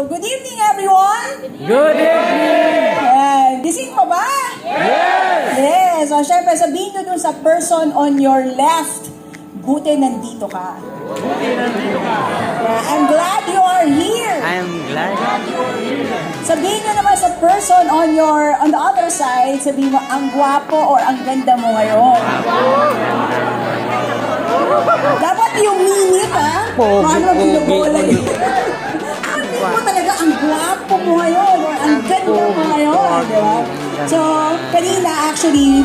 good evening everyone! Good evening! Ayan, gising pa ba? Yes! Yes, so syempre sabihin nyo dun sa person on your left, buti nandito ka. Buti nandito ka. Yeah, I'm glad you are here. I'm glad. Sabihin nyo naman sa person on the other side, sabihin mo, ang gwapo or ang ganda mo ngayon. Dapat yung minute, ha? Paano binubola yun? Sabihin mo talaga, ang gwapo mo ngayon or ang ganda mo ngayon, di ba? So, kanina actually,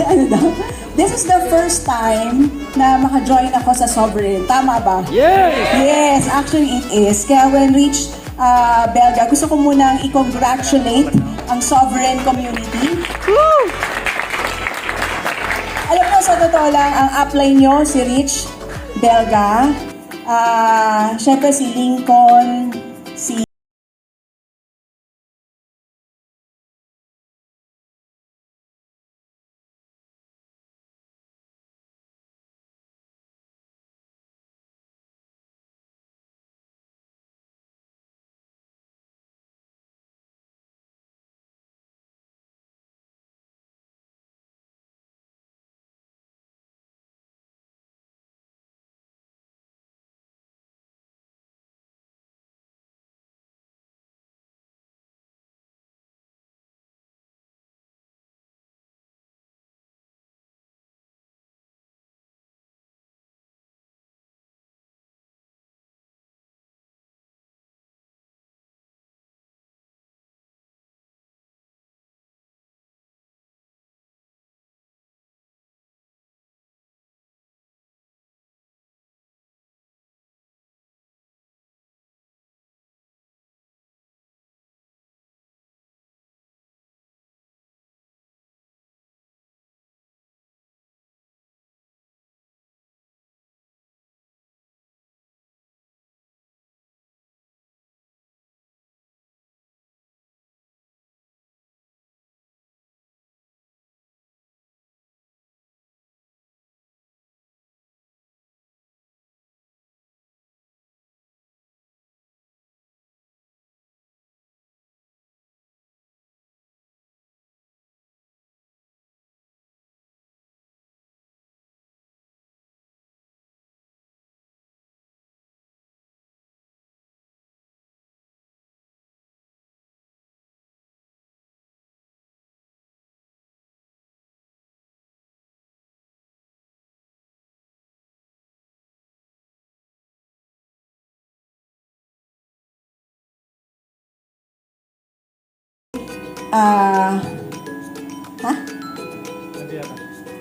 ano daw? This is the first time na maka-join ako sa Sovereign. Tama ba? Yes! Yes, actually it is. Kaya when reached Belga, gusto ko munang i-congratulate ang Sovereign community. Woo! Alam mo, sa totoo lang, ang upline nyo, si Rich Belga, syempre si Lincoln, si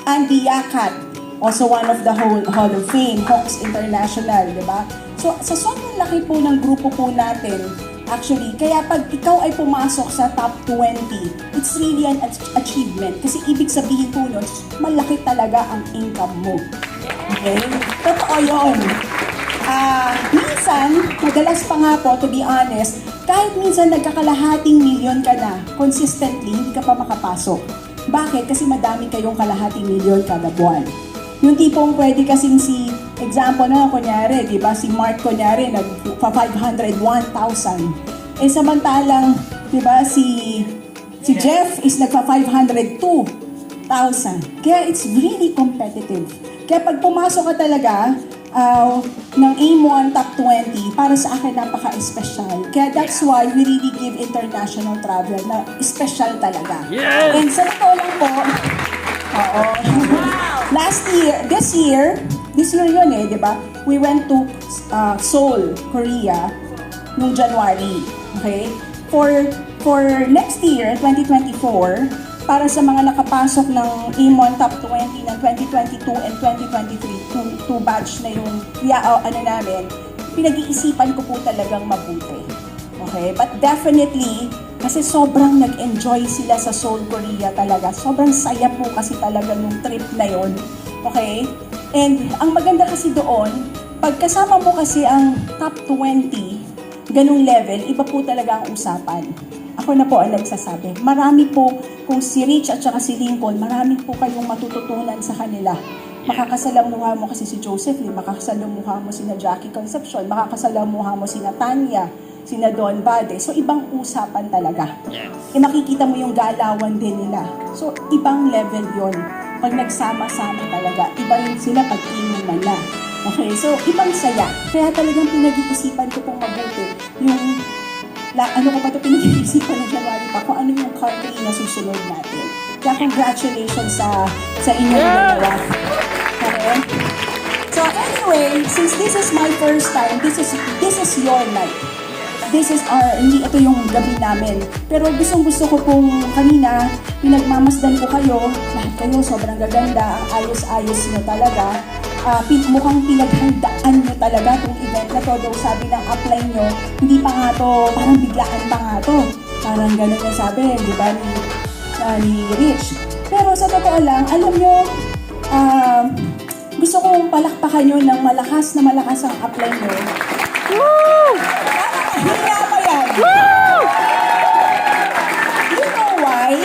Andy Yakat, also one of the Hall of Fame, Hawks International, di ba? So, sa sobrang laki po ng grupo po natin, actually, kaya pag ikaw ay pumasok sa top 20, it's really an achievement. Kasi ibig sabihin po nun, malaki talaga ang income mo. Okay? Totoo yun. Minsan, madalas pa nga po, to be honest, kahit minsan nagkakalahating milyon ka na, consistently, hindi ka pa makapasok. Bakit? Kasi madami kayong kalahating milyon kada buwan. Yung tipong pwede kasing example na, kunyari, di ba, si Mark, kunyari, nag-501,000. Eh, samantalang, di ba, si Jeff is nagpa-502,000. Kaya it's really competitive. Kaya pag pumasok ka talaga, ng AIM1 Top 20, para sa akin napaka-espesyal. Kaya that's why we really give international travel na special talaga. Yes! And sa totoo lang po, this year yun di ba? We went to Seoul, Korea, noong January. Okay? For next year, 2024, para sa mga nakapasok ng AIM1 Top 20 ng 2022 and 2023, two batch na yung namin, pinag-iisipan ko po talagang mabuti. Okay? But definitely, kasi sobrang nag-enjoy sila sa Seoul, Korea talaga. Sobrang saya po kasi talaga nung trip na yon. Okay? And ang maganda kasi doon, pag kasama mo kasi ang top 20, ganung level, iba po talaga ang usapan. Ako na po ang nagsasabi. Marami po, kung si Rich at saka si Lincoln, marami po kayong matututunan sa kanila. Makakasalamuha mo kasi si Josephine, makakasalamuha mo sina Jackie Concepcion, makakasalamuha mo sina Tanya, sina Don Bade. So, ibang usapan talaga. Makikita mo yung galawan din nila. So, ibang level yon. Pag nagsama-sama talaga, iba rin sila pag inuman na. Okay, so ibang saya. Kaya talagang pinag-iisipan ko pong mabuti yung ano ko pa ito pinag-iisipan ng January pa kung ano yung country na susunod natin. Kaya congratulations sa inyong dalawa. Okay? So anyway, since this is my first time, this is your night. This is hindi ito yung gabi namin. Pero gusto ko pong kanina, pinagmamasdan ko kayo, lahat kayo sobrang gaganda, ang ayos-ayos nyo talaga. Mukhang pinaghandaan nyo talaga itong event na to. Though sabi ng upline nyo, hindi pa nga to, parang biglaan pa nga to. Parang ganun yung sabi, di ba, ni Rich. Pero sa totoo lang, alam nyo, gusto kong palakpakan nyo ng malakas ang upline nyo. Woo! Hiya mo yan! Woo! You know why?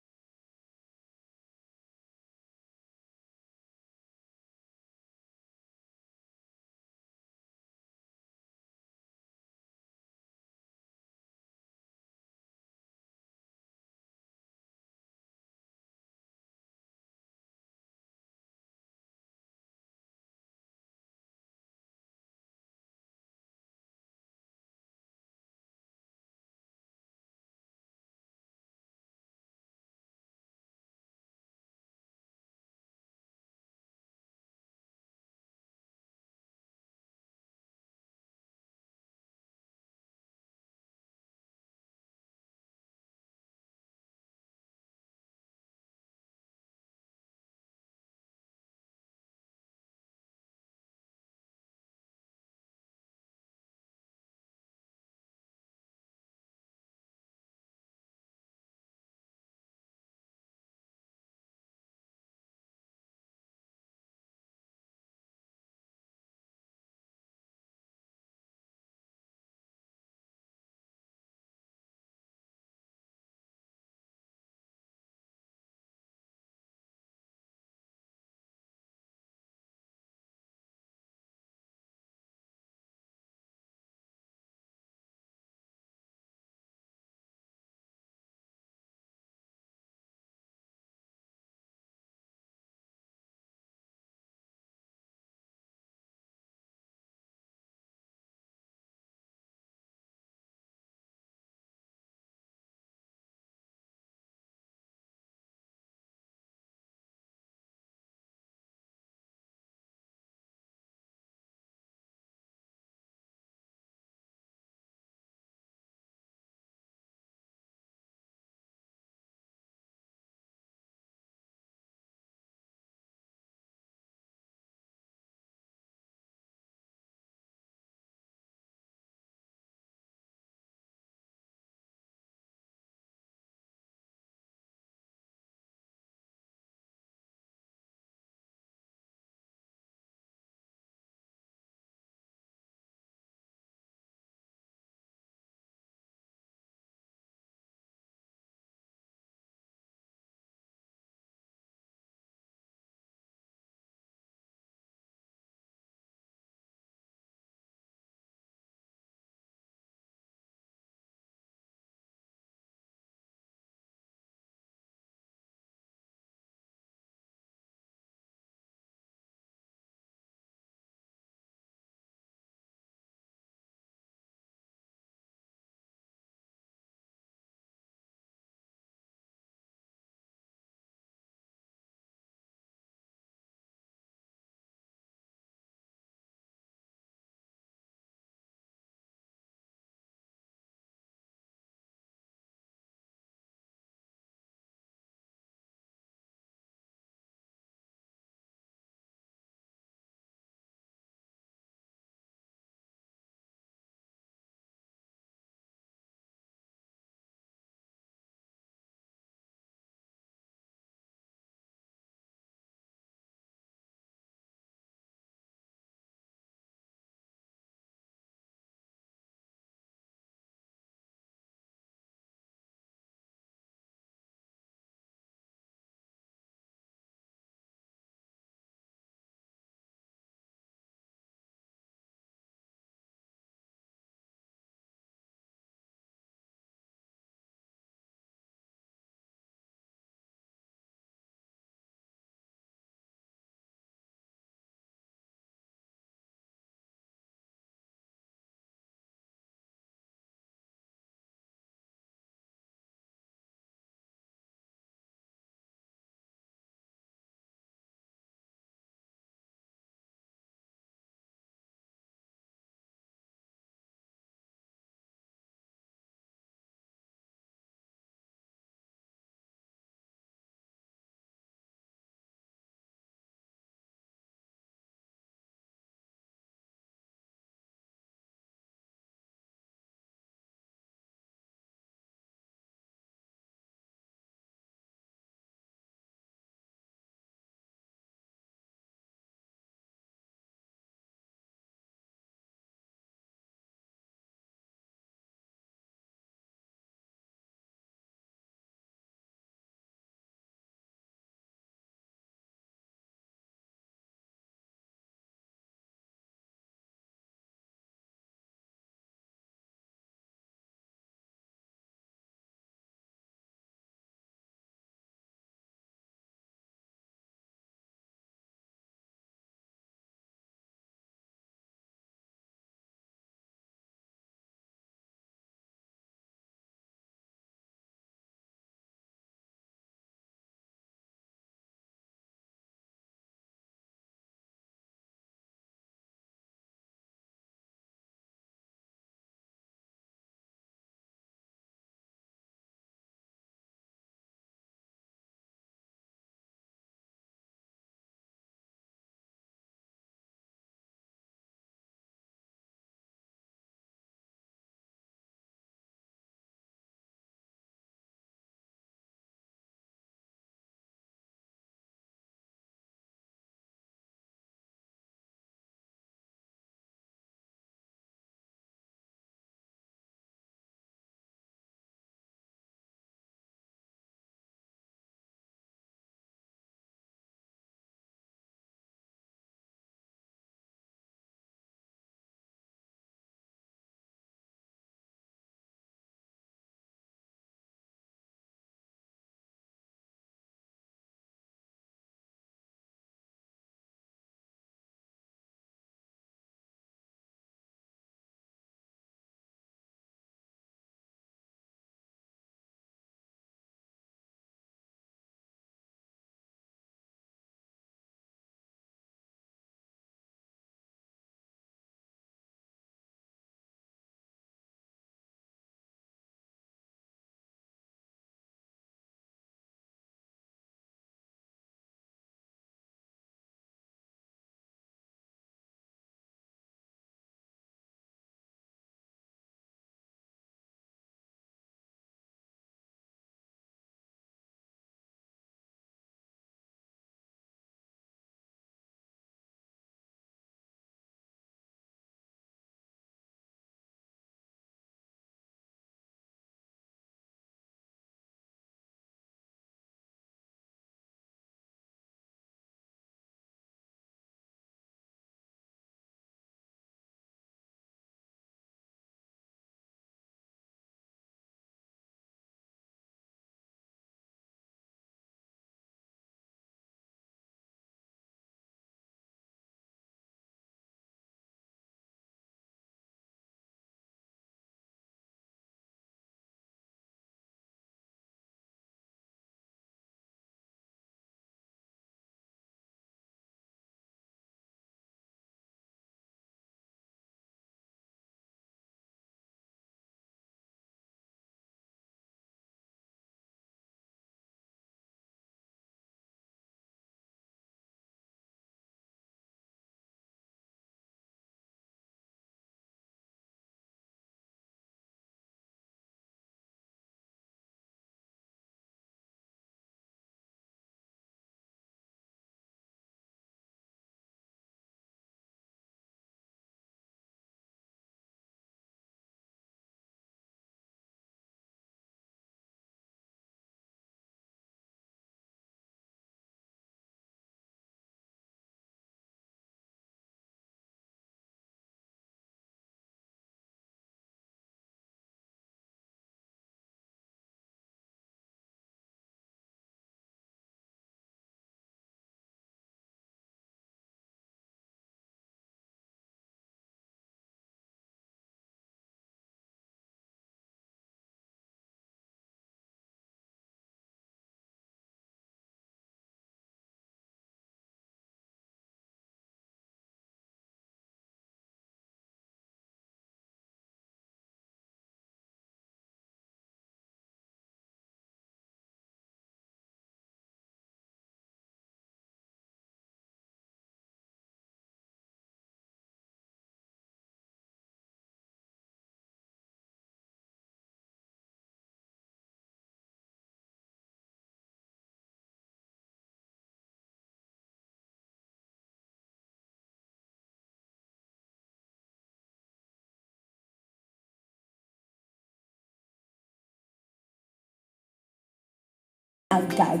agad.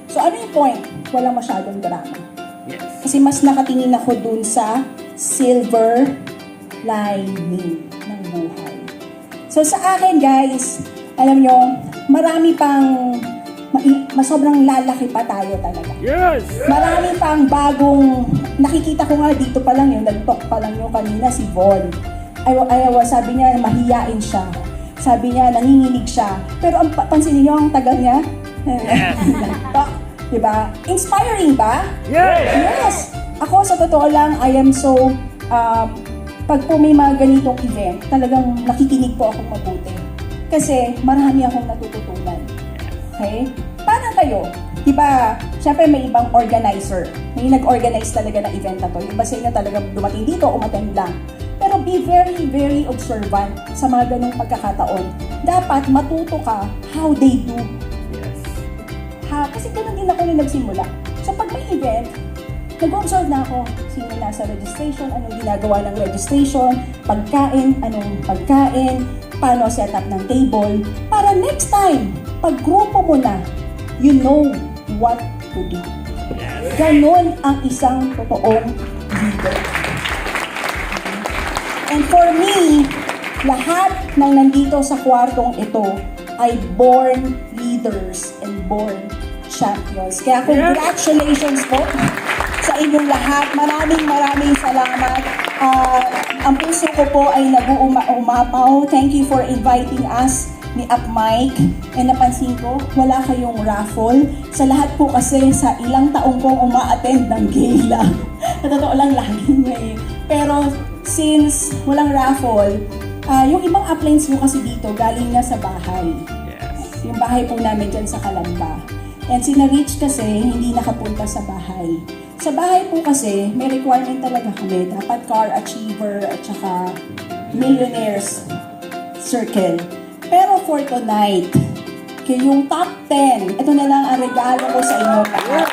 So ano yung point? Walang masyadong drama. Yes. Kasi mas nakatingin ako dun sa silver lining ng buhay. So sa akin guys, alam nyo, marami pang, sobrang lalaki pa tayo talaga. Yes! Marami pang bagong, nakikita ko nga dito pa lang yun, nag-talk pa lang yung kanina si Von. Sabi niya, mahiyain siya. Sabi niya, nanginginig siya. Pero ang pansinin niyo, ang tagal niya. Diba? Inspiring ba? Yes! Yes! Ako, sa totoo lang, I am so, pag po may mga ganitong event, talagang nakikinig po akong mabuti. Kasi marami akong natututunan. Okay? Paano kayo? Diba, syempre may ibang organizer. May nag-organize talaga ng event na to. Yung iba sa inyo talagang dumating dito, umattend lang. Pero be very, very observant sa mga ganong pagkakataon. Dapat matuto ka how they do. Yes. Kasi ganun din ako nung nagsimula. So pag may event, nag-observe na ako sino nasa registration, anong ginagawa ng registration, pagkain, anong pagkain, paano set up ng table, para next time, pag grupo mo na, you know what to do. Ganon ang isang totoong leader. And for me, lahat ng nandito sa kwartong ito ay born leaders and born champions. Kaya congratulations po sa inyong lahat. Maraming salamat. Ang puso ko po ay nag-uumapaw. Thank you for inviting us ni Up Mike. And napansin ko, wala kayong raffle. Sa lahat po kasi, sa ilang taong kong uma-attend ng gala. Sa totoo lang, laging may. Pero since walang raffle, yung ibang uplines mo kasi dito, galing na sa bahay. Yes. Yung bahay po namin dyan sa Calamba. And si Na-Rich kasi, hindi nakapunta sa bahay. Sa bahay po kasi, may requirement talaga kami. Dapat car achiever at saka millionaires circle. Pero for tonight, yung top 10, ito na lang ang regalo ko sa inyo lahat.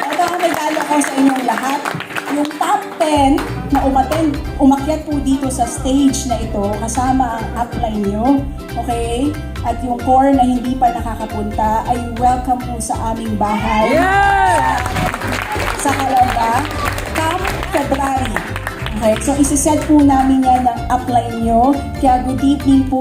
Ito ang regalo ko sa inyong lahat. Yung top 10 na umakyat po dito sa stage na ito, kasama ang upline nyo, okay? At yung core na hindi pa nakakapunta, ay welcome po sa aming bahay. Yes! Sa Calamba, come February. Okay, so isi-set po namin yan ng upline nyo. Kaya good evening po